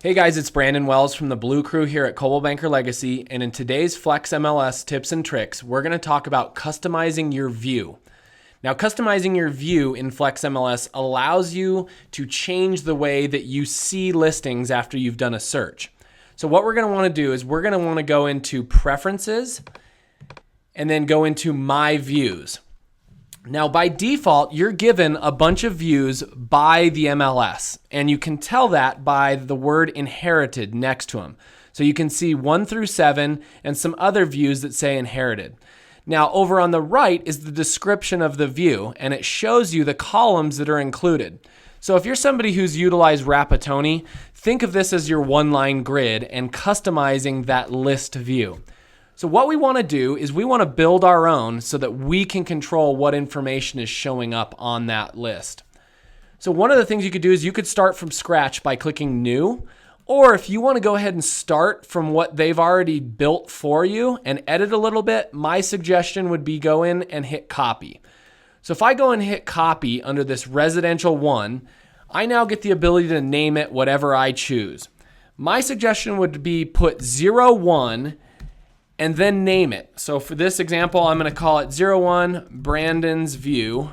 Hey guys, it's Brandon Wells from the Blue Crew here at Coldwell Banker Legacy, and in today's FlexMLS tips and tricks, we're going to talk about customizing your view. Now, customizing your view in FlexMLS allows you to change the way that you see listings after you've done a search. So what we're going to want to do is we're going to want to go into Preferences and then go into My Views. Now, by default, you're given a bunch of views by the MLS, and you can tell that by the word inherited next to them. So you can see 1 through 7 and some other views that say inherited. Now, over on the right is the description of the view, and it shows you the columns that are included. So if you're somebody who's utilized Rapatoni, think of this as your one-line grid and customizing that list view. So what we want to do is we want to build our own so that we can control what information is showing up on that list. So one of the things you could do is you could start from scratch by clicking New, or if you want to go ahead and start from what they've already built for you and edit a little bit, my suggestion would be go in and hit Copy. So if I go and hit Copy under this Residential 1, I now get the ability to name it whatever I choose. My suggestion would be put 01 and then name it. So for this example, I'm going to call it 01 Brandon's View,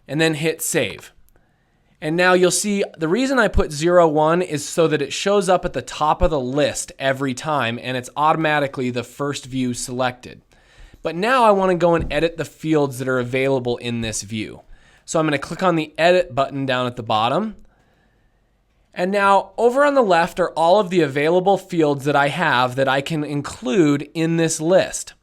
and then hit Save. And now you'll see the reason I put 01 is so that it shows up at the top of the list every time, and it's automatically the first view selected. But now I want to go and edit the fields that are available in this view. So I'm going to click on the Edit button down at the bottom. And now over on the left are all of the available fields that I have that I can include in this list.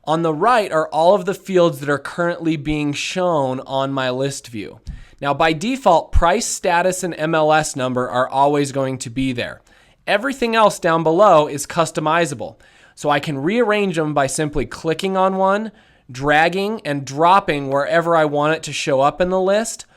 On the right are all of the fields that are currently being shown on my list view. Now by default, price, status, and MLS number are always going to be there. Everything else down below is customizable. So I can rearrange them by simply clicking on one, dragging and dropping wherever I want it to show up in the list.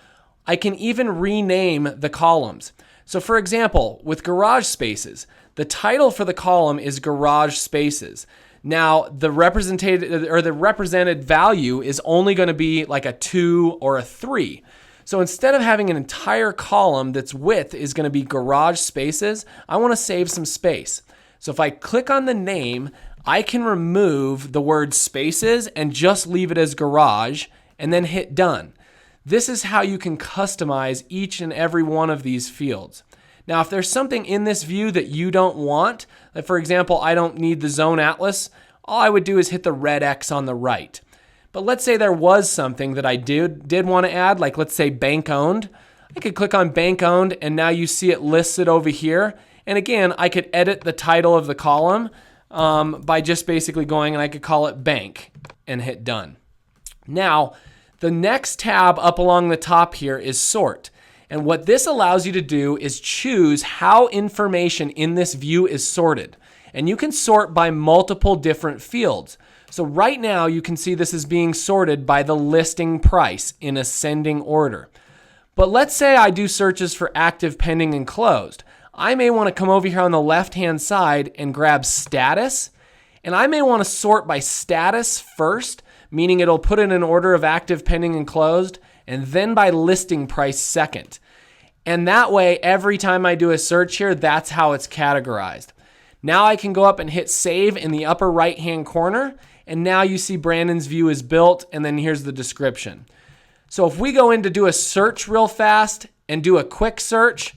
I can even rename the columns. So for example, with garage spaces, the title for the column is garage spaces. Now the represented value is only going to be like a 2 or a 3. So instead of having an entire column that's width is going to be garage spaces, I want to save some space. So if I click on the name, I can remove the word spaces and just leave it as garage and then hit done. This is how you can customize each and every one of these fields. Now, if there's something in this view that you don't want, like for example, I don't need the zone atlas, all I would do is hit the red X on the right. But let's say there was something that I did want to add, like let's say bank owned. I could click on bank owned and now you see it listed over here. And again, I could edit the title of the column by just basically going and I could call it bank and hit done. Now, the next tab up along the top here is sort. And what this allows you to do is choose how information in this view is sorted. And you can sort by multiple different fields. So right now you can see this is being sorted by the listing price in ascending order. But let's say I do searches for active, pending, and closed. I may want to come over here on the left-hand side and grab status. And I may want to sort by status first, meaning it'll put it in order of active, pending, and closed, and then by listing price second. And that way, every time I do a search here, that's how it's categorized. Now I can go up and hit save in the upper right-hand corner, and now you see Brandon's view is built, and then here's the description. So if we go in to do a search real fast and do a quick search,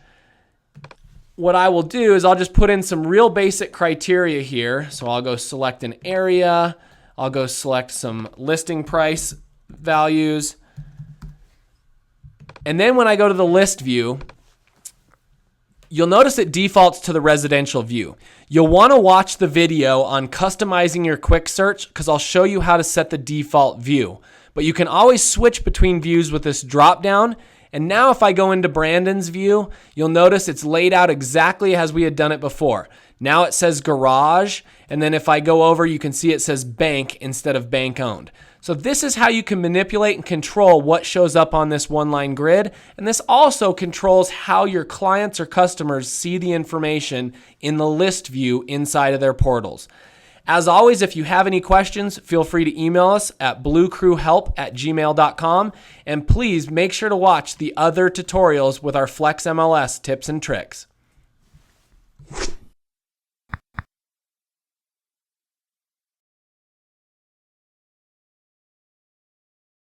what I will do is I'll just put in some real basic criteria here. So I'll go select an area, I'll go select some listing price values. And then when I go to the list view, you'll notice it defaults to the residential view. You'll want to watch the video on customizing your quick search because I'll show you how to set the default view. But you can always switch between views with this drop down. And now if I go into Brandon's view, you'll notice it's laid out exactly as we had done it before. Now it says garage, and then if I go over, you can see it says bank instead of bank owned. So this is how you can manipulate and control what shows up on this one-line grid, and this also controls how your clients or customers see the information in the list view inside of their portals. As always, if you have any questions, feel free to email us at bluecrewhelp@gmail.com, and please make sure to watch the other tutorials with our FlexMLS tips and tricks. you.